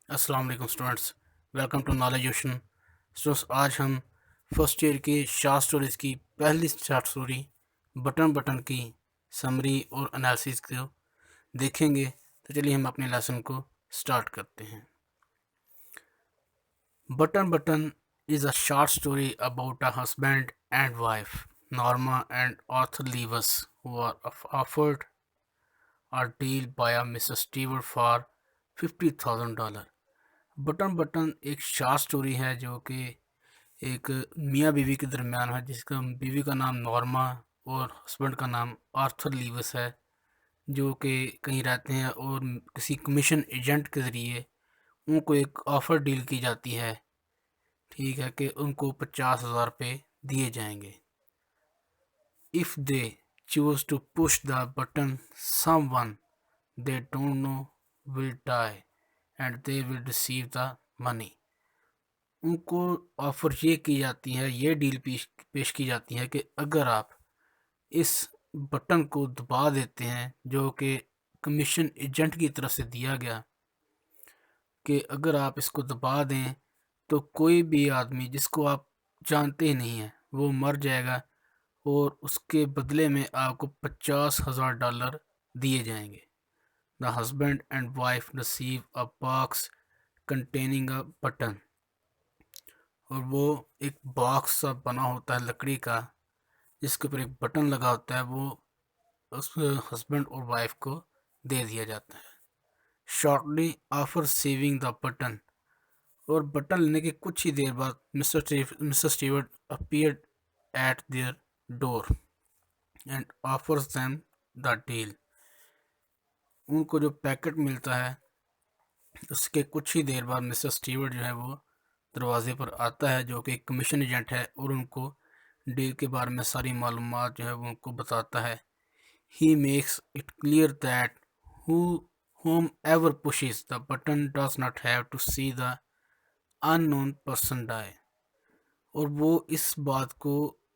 अस्सलाम वालेकुम students. Welcome to Knowledge Ocean. Students, आज हम फर्स्ट ईयर की शॉर्ट स्टोरीज की पहली शॉर्ट स्टोरी बटन बटन की समरी और एनालिसिस को देखेंगे। तो चलिए हम अपने लेसन को स्टार्ट करते हैं। Button button is a short story about a husband and wife, Norma and Arthur Leavis, who are offered a deal by a Mrs. Stewart for $50,000। Button button एक शॉर्ट स्टोरी है जो कि एक मियाँ बीवी के दरमियान है, जिसका बीवी का नाम नॉर्मा और हस्बैंड का नाम आर्थर लीवस है, जो कि कहीं रहते हैं और किसी कमीशन एजेंट के ज़रिए उनको एक ऑफ़र डील की जाती है। ठीक है कि उनको 50,000 रुपये दिए जाएंगे if they choose to push the button someone they don't know will die and they will receive the money. उनको ऑफ़र ये की जाती है, ये डील पेश की जाती है कि अगर आप इस बटन को दबा देते हैं, जो कि कमीशन एजेंट की तरफ से दिया गया, कि अगर आप इसको दबा दें तो कोई भी आदमी जिसको आप जानते ही नहीं हैं वो मर जाएगा और उसके बदले में आपको $50,000 दिए जाएंगे। The husband and wife receive a box containing a button. और वो एक बॉक्स सा बना होता है लकड़ी का, जिसके ऊपर एक बटन लगा होता है, वो उस हस्बैंड और वाइफ को दे दिया जाता है। Shortly after saving the button, और बटन लेने के कुछ ही देर बाद mister Stewart appeared eight their door and offers them the deal. उनको जो पैकेट मिलता है उसके कुछ ही देर बाद मिस्टर स्टीवर्ट जो है वो दरवाजे पर आता है, जो कि एक कमीशन एजेंट है, और उनको डील के बारे में सारी मालूमात जो है वो उनको बताता है। He makes it clear that whomever pushes the button does not have to see the unknown person die। और वो इस बात को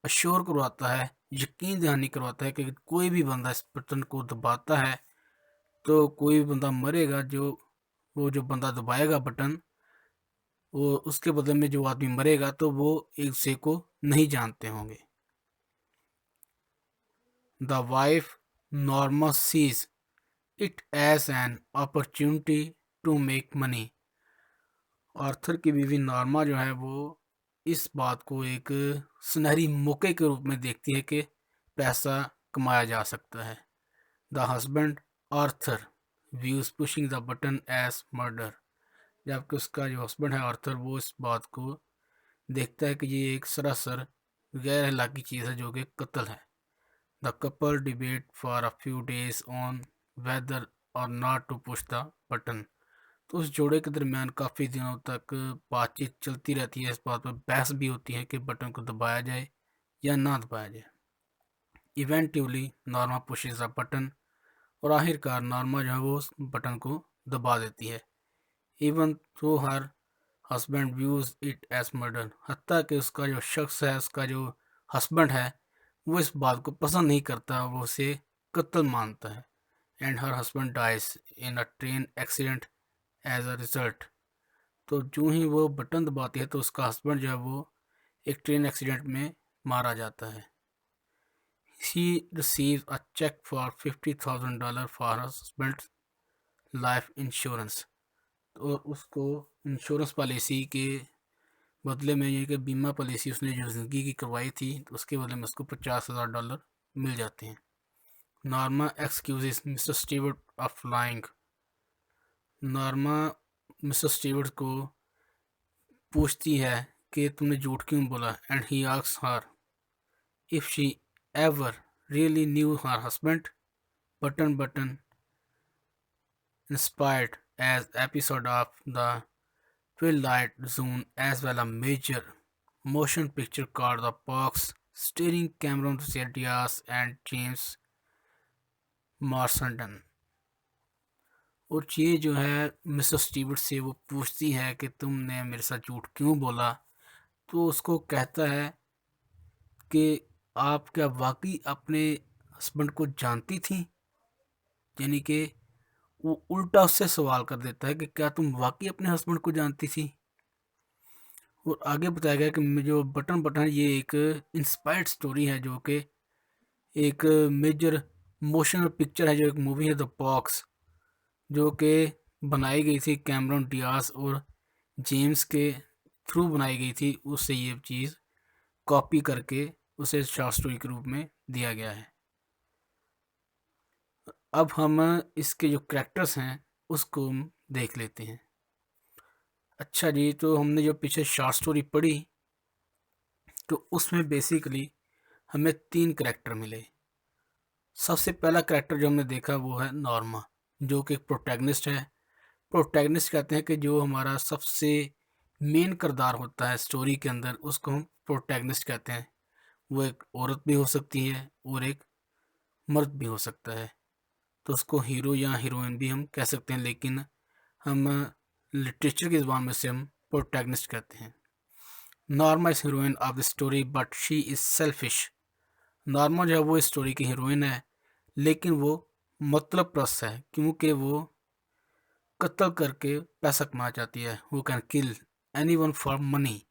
अश्योर करवाता है, यकीन दहानी करवाता है कि कोई भी बंदा इस बटन को दबाता है तो कोई भी बंदा मरेगा। वो जो बंदा दबाएगा बटन, वो उसके बदले में जो आदमी मरेगा तो वो एक दूसरे को नहीं जानते होंगे। The wife Norma sees it as an opportunity to make money. Arthur की बीवी नॉर्मा जो है वो इस बात को एक सुनहरी मौके के रूप में देखती है कि पैसा कमाया जा सकता है। The husband Arthur views pushing the button as murder. जबकि उसका जो हस्बैंड है आर्थर, वो इस बात को देखता है कि ये एक सरासर गैर अखलाकी चीज़ है, जो कि कत्ल है। The couple debate for a few days on whether or not to push the button. तो उस जोड़े के दरमियान काफ़ी दिनों तक बातचीत चलती रहती है, इस बात पर बहस भी होती है कि बटन को दबाया जाए या ना दबाया जाए। इवेंटिवली नॉर्मा पुशेस द बटन, और आखिरकार नॉर्मा जो है वो उस बटन को दबा देती है। Even though her husband views it as murder, हत्ता कि उसका जो शख्स है, उसका जो हस्बैंड है, वो इस बात को पसंद नहीं करता, वो उसे कत्ल मानता है। And her husband dies in a train accident as a result. तो जो ही वो बटन दबाती है तो उसका हस्बैंड जो है वो एक ट्रेन एक्सीडेंट में मारा जाता है। She receive a cheque for $50,000 for husband life insurance. और उसको इंश्योरेंस पॉलिसी के बदले में, ये कि बीमा पॉलिसी उसने जो ज़िंदगी की करवाई थी, तो उसके बदले में उसको $50,000 मिल जाते हैं। Norma excuses mister Stewart of lying. Norma mister Stewart को पूछती है कि तुमने झूठ क्यों बोला, and he asks her if she ever really knew her husband. Button button inspired as episode of the Twilight Zone, as well a major motion picture called The Box, starring Cameron Diaz and James Marsden। और ये जो है mister Stewart से वो पूछती है कि तुमने मेरे साथ झूठ क्यों बोला, तो उसको कहता है कि आप क्या वाकई अपने हस्बैंड को जानती थी, यानी कि वो उल्टा उससे सवाल कर देता है कि क्या तुम वाकई अपने हस्बैंड को जानती थी। और आगे बताया गया कि जो बटन बटन है ये एक इंस्पायर्ड स्टोरी है, जो कि एक मेजर मोशन पिक्चर है, जो एक मूवी है द बॉक्स, जो कि बनाई गई थी कैमरन डियास और जेम्स के थ्रू बनाई गई थी। उससे ये चीज़ कॉपी करके उसे शॉर्ट स्टोरी के रूप में दिया गया है। अब हम इसके जो करैक्टर्स हैं उसको हम देख लेते हैं। अच्छा जी, तो हमने जो पीछे शॉर्ट स्टोरी पढ़ी तो उसमें बेसिकली हमें 3 करैक्टर मिले। सबसे पहला करैक्टर जो हमने देखा वो है नॉर्मा, जो कि एक प्रोटैगनिस्ट है। प्रोटैगनिस्ट कहते हैं कि जो हमारा सबसे मेन किरदार होता है स्टोरी के अंदर, उसको हम प्रोटैगनिस्ट कहते हैं। वो एक औरत भी हो सकती है और एक मर्द भी हो सकता है, तो उसको हीरो या हीरोइन भी हम कह सकते हैं, लेकिन हम लिटरेचर की ज़बान में से हम प्रोटैगनिस्ट कहते हैं। Norma is heroine of the story but she is selfish. Norma जो है वो इस स्टोरी की हीरोइन है, लेकिन वो मतलब प्रस्त है, क्योंकि वो कत्ल करके पैसा कमाना चाहती है। वो can kill any one for money,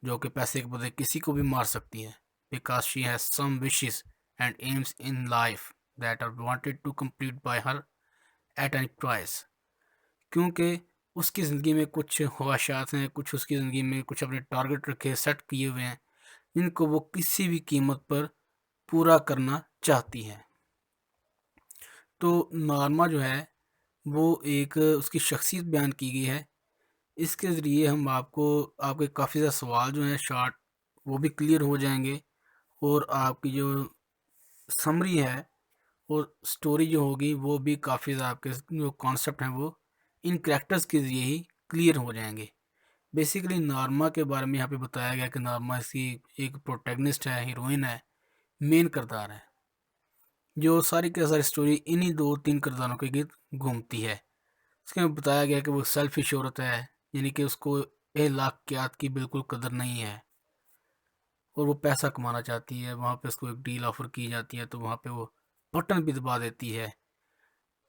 जो कि पैसे के बदले किसी को भी मार सकती है। Because she has some wishes and aims in life that are wanted to complete by her at any price. क्योंकि उसकी ज़िंदगी में कुछ ख्वाहिशात हैं, कुछ उसकी ज़िंदगी में कुछ अपने टारगेट रखे सेट किए हुए हैं, जिनको वो किसी भी कीमत पर पूरा करना चाहती है। तो नॉर्मा जो है वो एक उसकी शख्सियत बयान की गई है। इसके ज़रिए हम आपको आपके काफ़ी ज़्यादा सवाल जो हैं शॉर्ट वो भी क्लियर हो जाएंगे, और आपकी जो समरी है और स्टोरी जो होगी वो भी काफ़ी ज़्यादा आपके जो कॉन्सेप्ट हैं वो इन कैरेक्टर्स के ज़रिए ही क्लियर हो जाएंगे। बेसिकली नॉर्मा के बारे में यहाँ पे बताया गया कि नॉर्मा इसकी एक प्रोटैगनिस्ट है, हीरोइन है, मेन किरदार है। जो सारी की सारी स्टोरी इन्हीं 2-3 किरदारों के गिर्द घूमती है। इसके में बताया गया कि वो सेल्फिश औरत है, यानी कि उसको अखलाकियात की बिल्कुल कदर नहीं है और वो पैसा कमाना चाहती है। वहाँ पे उसको एक डील ऑफर की जाती है तो वहाँ पे वो बटन भी दबा देती है।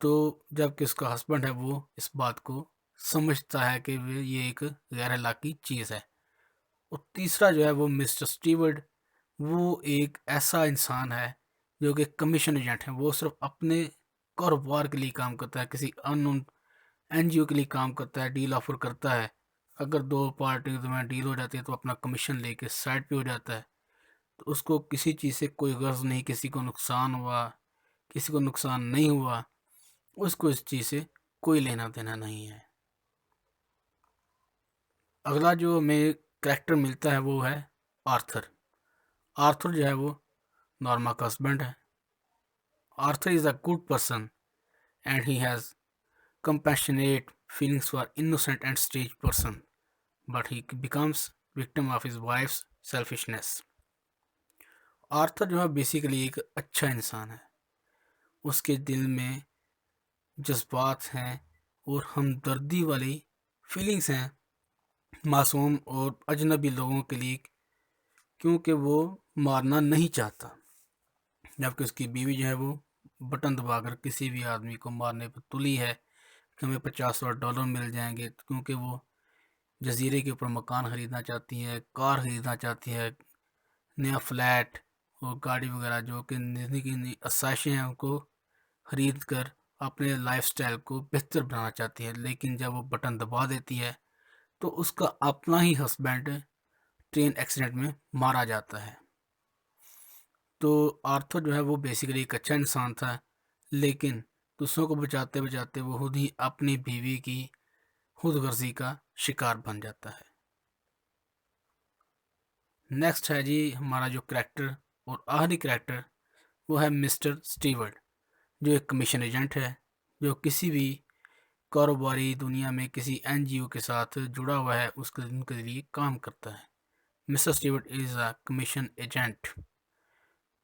तो जबकि उसका हस्बैंड है वो इस बात को समझता है कि ये एक गैर अखलाकी चीज़ है। और तीसरा जो है वो मिस्टर स्टीवर्ड, वो एक ऐसा इंसान है जो कि कमीशन एजेंट है। वो सिर्फ अपने कारोबार के लिए काम करता है, किसी अननोन एनजीओ के लिए काम करता है, डील ऑफर करता है। अगर दो पार्टी में डील हो जाती है तो अपना कमीशन लेके साइड पे हो जाता है। तो उसको किसी चीज़ से कोई गर्ज नहीं, किसी को नुकसान हुआ, किसी को नुकसान नहीं हुआ, उसको इस चीज़ से कोई लेना देना नहीं है। अगला जो हमें करैक्टर मिलता है वो है आर्थर। आर्थर जो है वो नॉर्मा का हस्बैंड है। Arthur is a good person and he has compassionate feelings for innocent and strange person, but he becomes victim of his wife's selfishness. Arthur जो है बेसिकली एक अच्छा इंसान है। उसके दिल में जज्बात हैं और हमदर्दी वाली फीलिंग्स हैं मासूम और अजनबी लोगों के लिए, क्योंकि वो मारना नहीं चाहता। जबकि उसकी बीवी जो है वो बटन दबाकर किसी भी आदमी को मारने पर तुली है कि हमें $50 मिल जाएंगे, क्योंकि वो जजीरे के ऊपर मकान ख़रीदना चाहती है, कार ख़रीदना चाहती है, नया फ्लैट और गाड़ी वगैरह, जो कि ज़िंदगी की आसाइशें हैं उनको ख़रीद कर अपने लाइफस्टाइल को बेहतर बनाना चाहती है। लेकिन जब वो बटन दबा देती है तो उसका अपना ही हस्बैंड ट्रेन एक्सीडेंट में मारा जाता है। तो आर्थर जो है वो बेसिकली एक अच्छा इंसान था, लेकिन दूसरों को बचाते बचाते वो खुद ही अपनी बीवी की खुदगर्जी का शिकार बन जाता है। नेक्स्ट है जी हमारा जो करैक्टर और आखिरी करैक्टर, वो है मिस्टर स्टीवर्ट, जो एक कमीशन एजेंट है, जो किसी भी कारोबारी दुनिया में किसी एनजीओ के साथ जुड़ा हुआ है उसके उनके लिए काम करता है। Mister Stewart is a commission agent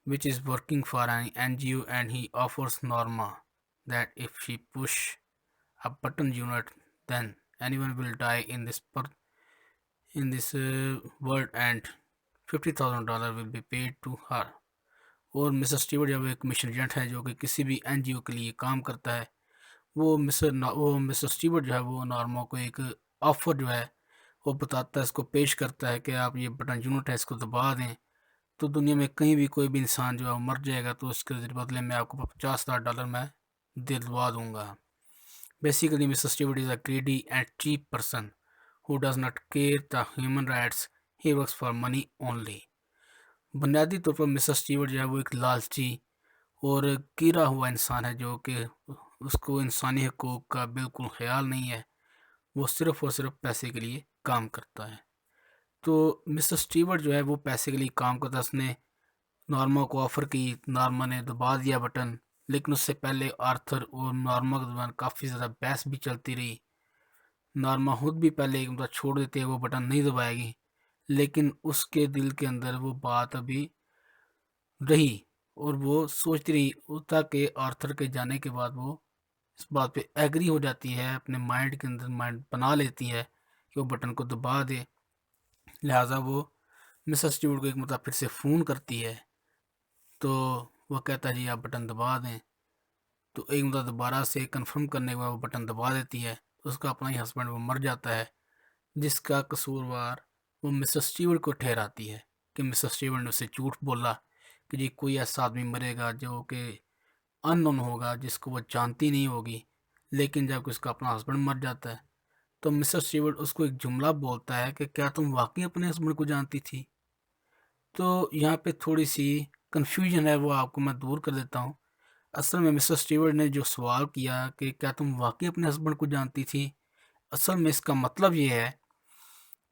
which is working for an NGO, and he offers Norma that if she push a button unit then anyone will die in this world and $50,000 will be paid to her। और mister Stewart जब एक mission agent है जो कि किसी भी NGO के लिए काम करता है, वो मिस्टर स्टीवर्ट जो है वो नॉर्मा को एक ऑफ़र जो है वो बताता है, इसको पेश करता है कि आप ये बटन यूनिट है इसको दबा दें, तो दुनिया में कहीं भी कोई भी इंसान जो है वो मर जाएगा तो उसके बदले में आपको $50,000 मैं दिलवा दूँगा। Basically, Mr. Stewart is a greedy and cheap person who does not care the human rights. He works for money only. बुनियादी तौर पर मिस्टर स्टीवर्ट जो है वो एक लालची और गिरा हुआ इंसान है जो कि उसको इंसानी हकूक़ का बिल्कुल ख्याल नहीं है। वो सिर्फ़ और सिर्फ पैसे के लिए काम करता है। तो मिस्टर स्टीवर्ट जो है वो पैसे के लिए काम करता है। उसने नॉर्मा को ऑफ़र की, नॉर्मा ने दबा दिया बटन, लेकिन उससे पहले आर्थर और नॉर्मा के दरमियान काफ़ी ज़्यादा बहस भी चलती रही। नॉर्मा खुद भी पहले एक मतलब छोड़ देती है, वो बटन नहीं दबाएगी, लेकिन उसके दिल के अंदर वो बात अभी रही और वो सोचती रही ताकि आर्थर के जाने के बाद वो इस बात पे एग्री हो जाती है, अपने माइंड के अंदर माइंड बना लेती है कि वो बटन को दबा दे। लिहाजा वो मिसेस स्टीवर्ट को एक मतलब फिर से फ़ोन करती है, तो वो कहता है जी आप बटन दबा दें। तो एक मतलब दोबारा से कंफर्म करने के बाद वो बटन दबा देती है, तो उसका अपना ही हस्बैंड वो मर जाता है, जिसका कसूरवार वो मिसेस स्टीवर्ट को ठहराती है कि मिसेस स्टीवर्ट ने उसे झूठ बोला कि जी कोई ऐसा आदमी मरेगा जो कि अननोन होगा, जिसको वो जानती नहीं होगी। लेकिन जब उसका अपना हस्बैंड मर जाता है तो मिसेस स्टीवर्ट उसको एक जुमला बोलता है कि क्या तुम वाकई अपने हस्बैंड को जानती थी। तो यहाँ पे थोड़ी सी कन्फ्यूजन है, वो आपको मैं दूर कर देता हूँ। असल में मिसेस स्टीवर्ट ने जो सवाल किया कि क्या तुम वाकई अपने हस्बैंड को जानती थी, असल में इसका मतलब ये है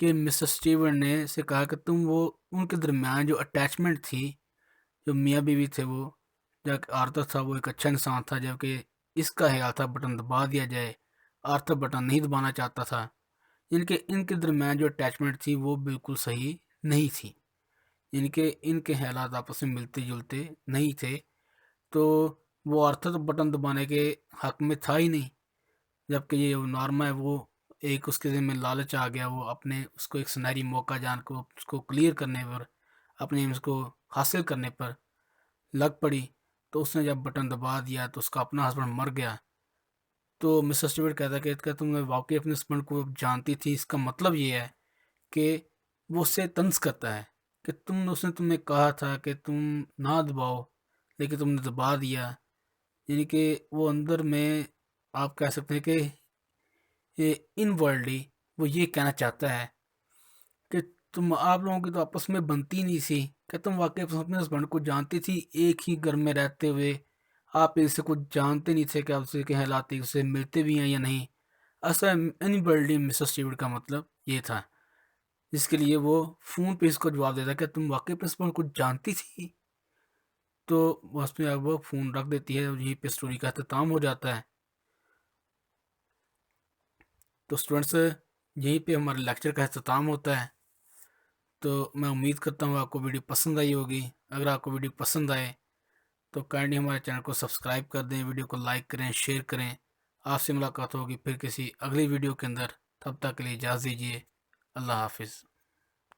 कि मिसेस स्टीवर्ट ने से कहा कि तुम वो उनके दरमियान जो अटैचमेंट थी, जो मियाँ बीवी थे वो, जब आर्थर था वो एक अच्छा इंसान था, जबकि इसका ख्याल था बटन दबा दिया जाए, आर्थर बटन नहीं दबाना चाहता था। इनके इनके दरमियान जो अटैचमेंट थी वो बिल्कुल सही नहीं थी। इनके ख्यालात आपस में मिलते जुलते नहीं थे। तो वो आर्थर तो बटन दबाने के हक में था ही नहीं, जबकि ये नॉर्मा है वो एक उसके ज़िहन में लालच आ गया, वो अपने उसको एक सुनहरी मौका जान को उसको क्लियर करने पर, अपने उसको हासिल करने पर लग पड़ी। तो उसने जब बटन दबा दिया तो उसका अपना हस्बैंड मर गया। तो मिस्टर स्टीवर्ट कहता है कि क्या तुम वाकई अपने हस्बैंड को जानती थी, इसका मतलब ये है कि वो उससे तंज करता है कि उसने तुम्हें कहा था कि तुम ना दबाओ, लेकिन तुमने दबा दिया। यानी कि वो अंदर में आप कह सकते हैं कि ये इनवर्ल्डली वो ये कहना चाहता है कि तुम आप लोगों की तो आपस में बनती नहीं सी, क्या तुम वाकई अपने हस्बैंड को जानती थी, एक ही घर में रहते हुए आप इससे कुछ जानते नहीं थे कि आप उसके हालात उससे मिलते भी हैं या नहीं। असल इनवर्ल्डली मिसेस स्टीवर्ट का मतलब ये था, जिसके लिए वो फ़ोन पे इसको जवाब देता है कि तुम वाकई अपने हस्बैंड को जानती थी। तो बस में अब वो फ़ोन रख देती है और यहीं पे स्टोरी का अख्ताम हो जाता है। तो स्टूडेंट्स, यहीं पे हमारे लेक्चर का अख्ताम होता है। तो मैं उम्मीद करता हूँ आपको वीडियो पसंद आई होगी। अगर आपको वीडियो पसंद आए तो काइंडली हमारे चैनल को सब्सक्राइब कर दें, वीडियो को लाइक करें, शेयर करें। आपसे मुलाकात होगी फिर किसी अगली वीडियो के अंदर। तब तक के लिए इजाज़त दीजिए। अल्लाह हाफिज़।